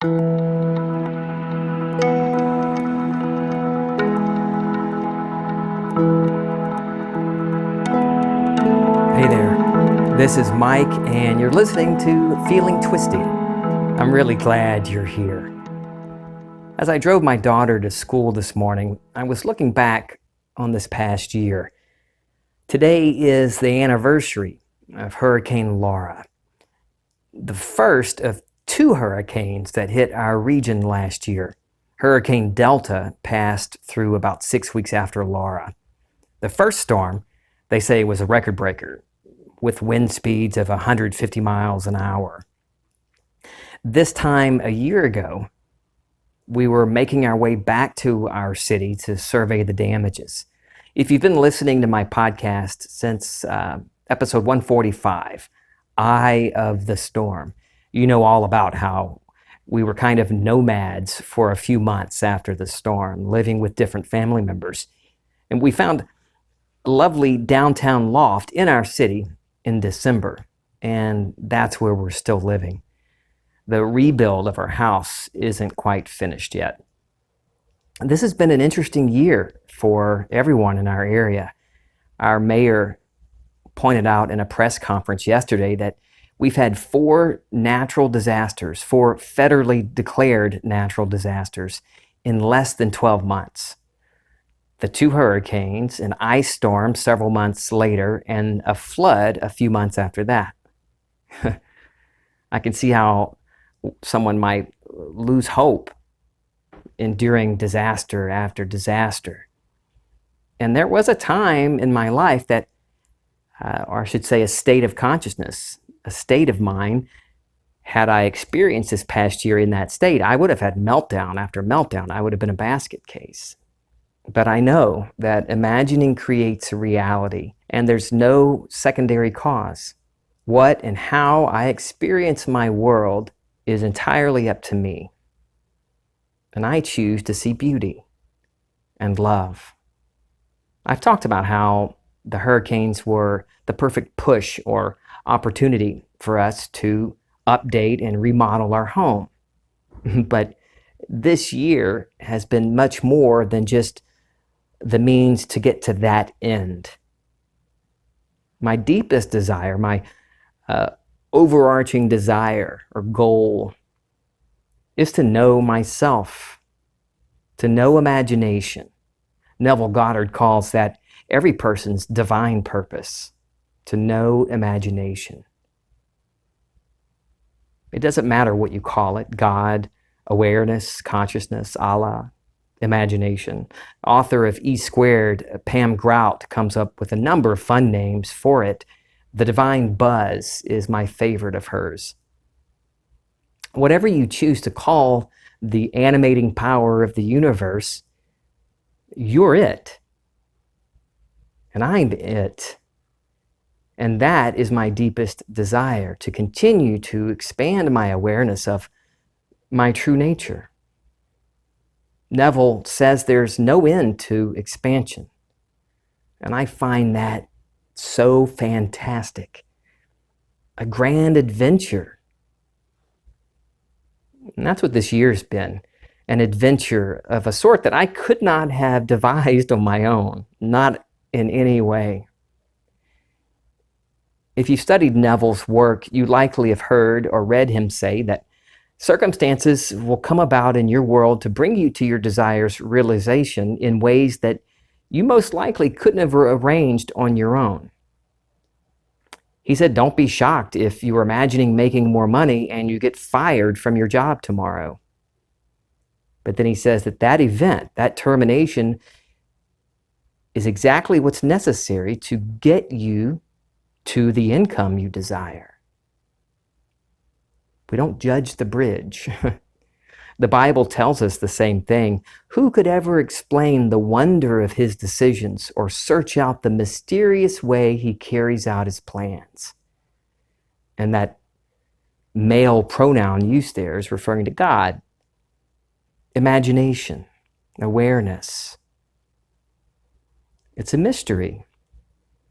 Hey there, this is Mike, and you're listening to Feeling Twisty. I'm really glad you're here. As I drove my daughter to school this morning, I was looking back on this past year. Today is the anniversary of Hurricane Laura, the first of two hurricanes that hit our region last year. Hurricane Delta passed through about 6 weeks after Laura. The first storm, they say, was a record breaker, with wind speeds of 150 miles an hour. This time a year ago, we were making our way back to our city to survey the damages. If you've been listening to my podcast since episode 145, Eye of the Storm, you know all about how we were kind of nomads for a few months after the storm, living with different family members. And we found a lovely downtown loft in our city in December, and that's where we're still living. The rebuild of our house isn't quite finished yet. This has been an interesting year for everyone in our area. Our mayor pointed out in a press conference yesterday that we've had four federally declared natural disasters in less than 12 months. The two hurricanes, an ice storm several months later, and a flood a few months after that. I can see how someone might lose hope enduring disaster after disaster. And there was a time in my life that, or I should say a state of consciousness, a state of mind, had I experienced this past year in that state, I would have had meltdown after meltdown. I would have been a basket case. But I know that imagining creates a reality, and there's no secondary cause. What and how I experience my world is entirely up to me. And I choose to see beauty and love. I've talked about how the hurricanes were the perfect push or opportunity for us to update and remodel our home. But this year has been much more than just the means to get to that end. My deepest desire, my overarching desire or goal, is to know myself, to know imagination. Neville Goddard calls that every person's divine purpose, to know imagination. It doesn't matter what you call it, God, awareness, consciousness, Allah, imagination. Author of E Squared, Pam Grout, comes up with a number of fun names for it. The Divine Buzz is my favorite of hers. Whatever you choose to call the animating power of the universe, you're it. And I'm it. And that is my deepest desire, to continue to expand my awareness of my true nature. Neville says there's no end to expansion. And I find that so fantastic. A grand adventure. And that's what this year's been. An adventure of a sort that I could not have devised on my own. Not in any way. If you studied Neville's work, you likely have heard or read him say that circumstances will come about in your world to bring you to your desires' realization in ways that you most likely couldn't have arranged on your own. He said, don't be shocked if you are imagining making more money and you get fired from your job tomorrow. But then he says that event, that termination, is exactly what's necessary to get you to the income you desire. We don't judge the bridge. The Bible tells us the same thing. Who could ever explain the wonder of his decisions or search out the mysterious way he carries out his plans? And that male pronoun used there is referring to God. Imagination, awareness. It's a mystery.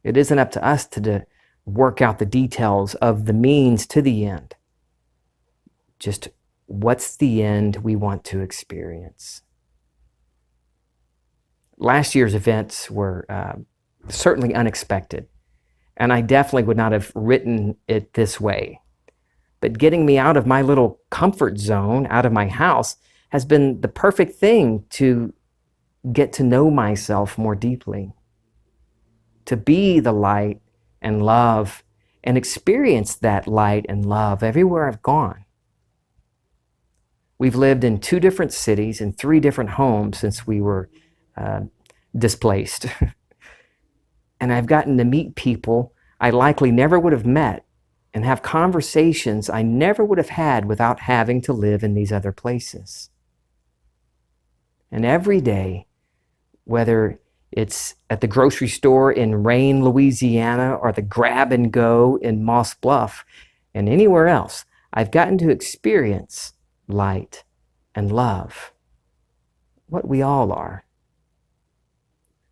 It isn't up to us to work out the details of the means to the end. Just what's the end we want to experience? Last year's events were certainly unexpected, and I definitely would not have written it this way. But getting me out of my little comfort zone, out of my house, has been the perfect thing to get to know myself more deeply, to be the light and love and experience that light and love everywhere I've gone. We've lived in 2 different cities and 3 different homes since we were displaced. And I've gotten to meet people I likely never would have met and have conversations I never would have had without having to live in these other places. And every day, whether it's at the grocery store in Rain, Louisiana, or the grab and go in Moss Bluff and anywhere else, I've gotten to experience light and love, what we all are.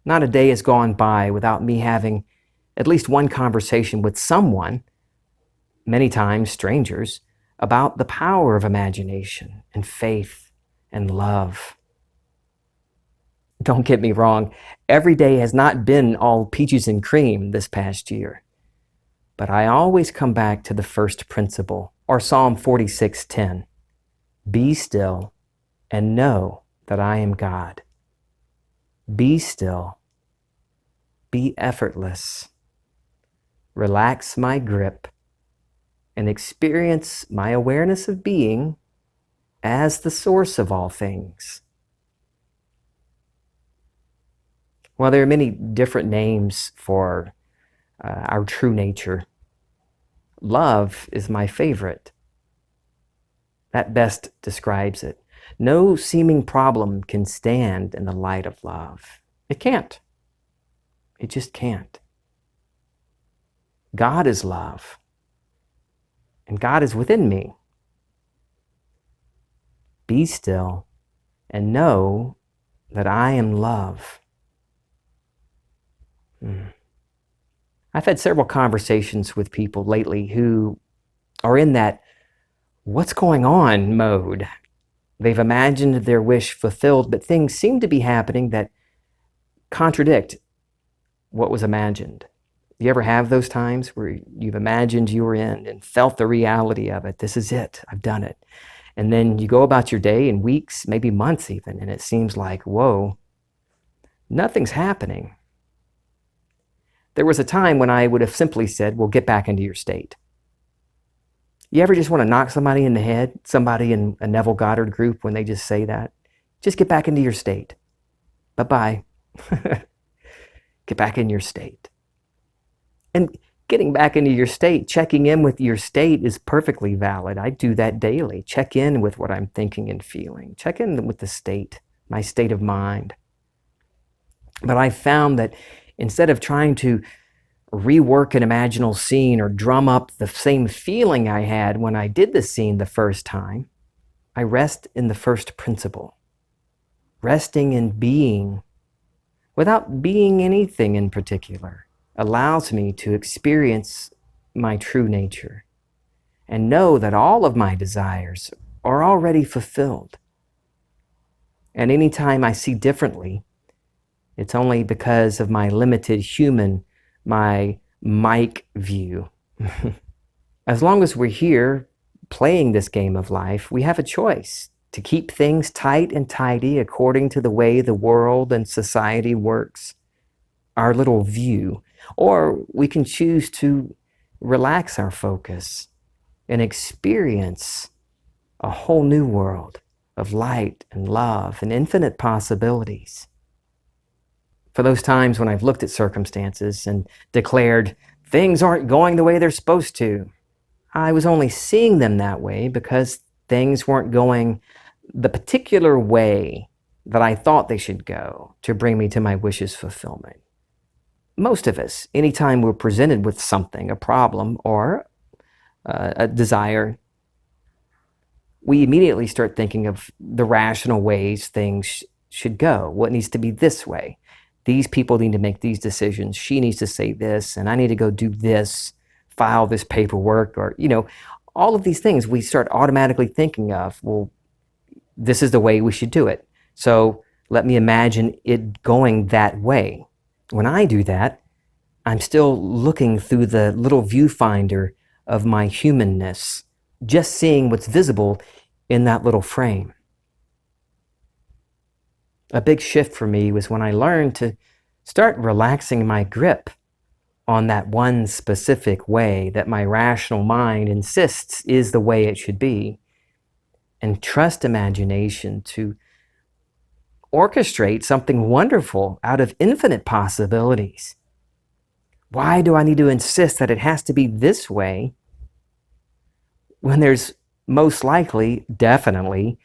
Not a day has gone by without me having at least one conversation with someone, many times strangers, about the power of imagination and faith and love. Don't get me wrong, every day has not been all peaches and cream this past year. But I always come back to the first principle, or Psalm 46:10. Be still and know that I am God. Be still. Be effortless. Relax my grip and experience my awareness of being as the source of all things. Well, there are many different names for our true nature. Love is my favorite. That best describes it. No seeming problem can stand in the light of love. It can't. It just can't. God is love, and God is within me. Be still and know that I am love. I've had several conversations with people lately who are in that what's going on mode. They've imagined their wish fulfilled, but things seem to be happening that contradict what was imagined. You ever have those times where you've imagined you were in and felt the reality of it? This is it. I've done it. And then you go about your day in weeks, maybe months even, and it seems like, whoa, nothing's happening. There was a time when I would have simply said, well, get back into your state. You ever just want to knock somebody in the head, somebody in a Neville Goddard group, when they just say that? Just get back into your state. Bye-bye. Get back in your state. And getting back into your state, checking in with your state is perfectly valid. I do that daily. Check in with what I'm thinking and feeling. Check in with the state, my state of mind. But I found that instead of trying to rework an imaginal scene or drum up the same feeling I had when I did the scene the first time, I rest in the first principle. Resting in being, without being anything in particular, allows me to experience my true nature and know that all of my desires are already fulfilled. And anytime I see differently, it's only because of my limited human, my mic view. As long as we're here playing this game of life, we have a choice to keep things tight and tidy according to the way the world and society works, our little view. Or we can choose to relax our focus and experience a whole new world of light and love and infinite possibilities. For those times when I've looked at circumstances and declared things aren't going the way they're supposed to, I was only seeing them that way because things weren't going the particular way that I thought they should go to bring me to my wishes' fulfillment. Most of us, anytime we're presented with something, a problem or a desire, we immediately start thinking of the rational ways things should go. What needs to be this way? These people need to make these decisions. She needs to say this, and I need to go do this, file this paperwork, or, All of these things we start automatically thinking of, well, this is the way we should do it. So let me imagine it going that way. When I do that, I'm still looking through the little viewfinder of my humanness, just seeing what's visible in that little frame. A big shift for me was when I learned to start relaxing my grip on that one specific way that my rational mind insists is the way it should be, and trust imagination to orchestrate something wonderful out of infinite possibilities. Why do I need to insist that it has to be this way when there's most likely, definitely,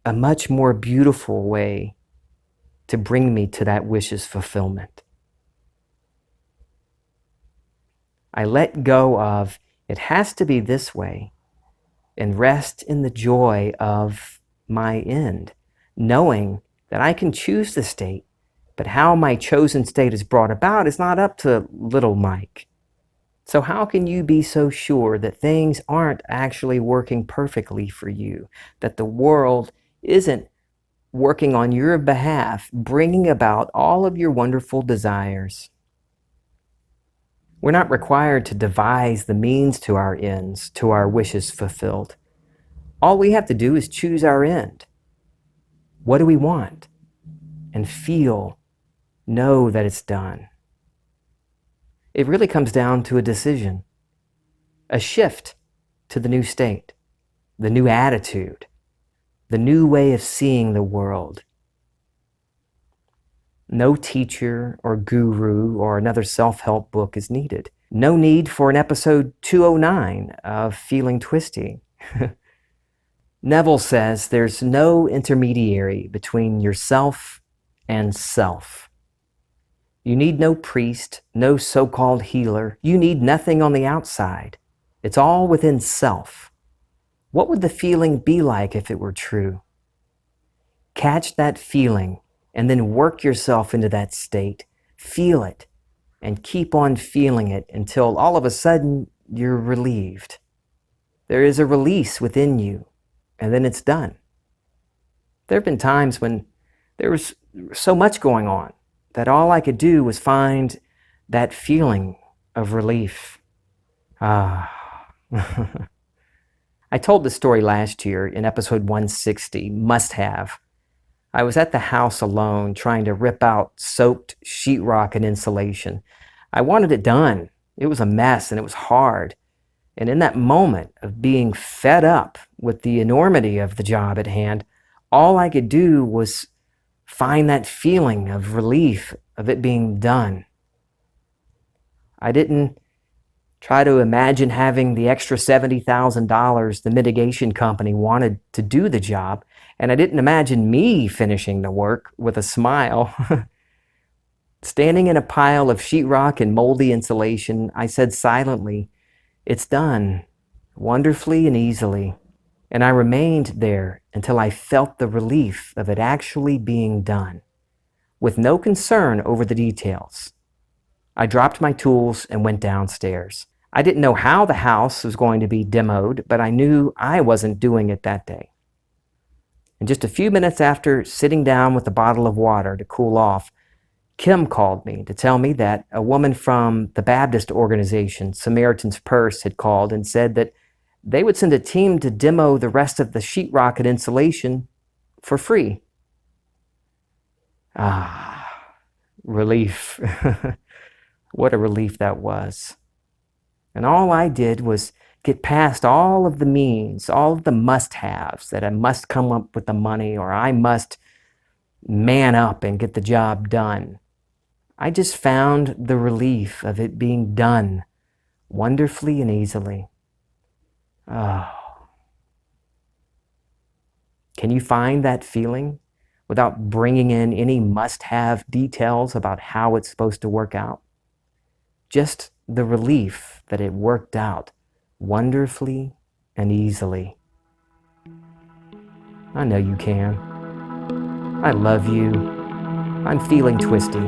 a much more beautiful way to bring me to that wish's fulfillment? I let go of it has to be this way and rest in the joy of my end, knowing that I can choose the state, but how my chosen state is brought about is not up to little Mike. So how can you be so sure that things aren't actually working perfectly for you, that the world isn't working on your behalf, bringing about all of your wonderful desires? We're not required to devise the means to our ends, to our wishes fulfilled. All we have to do is choose our end. What do we want? And know that it's done. It really comes down to a decision, a shift to the new state, the new attitude, the new way of seeing the world. No teacher or guru or another self-help book is needed. No need for an episode 209 of Feeling Twisty. Neville says there's no intermediary between yourself and self. You need no priest, no so-called healer. You need nothing on the outside. It's all within self. What would the feeling be like if it were true? Catch that feeling and then work yourself into that state. Feel it and keep on feeling it until all of a sudden you're relieved. There is a release within you, and then it's done. There have been times when there was so much going on that all I could do was find that feeling of relief. I told this story last year in episode 160, Must Have. I was at the house alone trying to rip out soaked sheetrock and insulation. I wanted it done. It was a mess and it was hard. And in that moment of being fed up with the enormity of the job at hand, all I could do was find that feeling of relief of it being done. I didn't try to imagine having the extra $70,000 the mitigation company wanted to do the job, and I didn't imagine me finishing the work with a smile. Standing in a pile of sheetrock and moldy insulation, I said silently, "It's done, wonderfully and easily." And I remained there until I felt the relief of it actually being done, with no concern over the details. I dropped my tools and went downstairs. I didn't know how the house was going to be demoed, but I knew I wasn't doing it that day. And just a few minutes after sitting down with a bottle of water to cool off, Kim called me to tell me that a woman from the Baptist organization, Samaritan's Purse, had called and said that they would send a team to demo the rest of the sheetrock and insulation for free. Relief. What a relief that was. And all I did was get past all of the means, all of the must-haves, that I must come up with the money or I must man up and get the job done. I just found the relief of it being done wonderfully and easily. Oh. Can you find that feeling without bringing in any must-have details about how it's supposed to work out? Just the relief that it worked out wonderfully and easily. I know you can. I love you. I'm feeling twisty.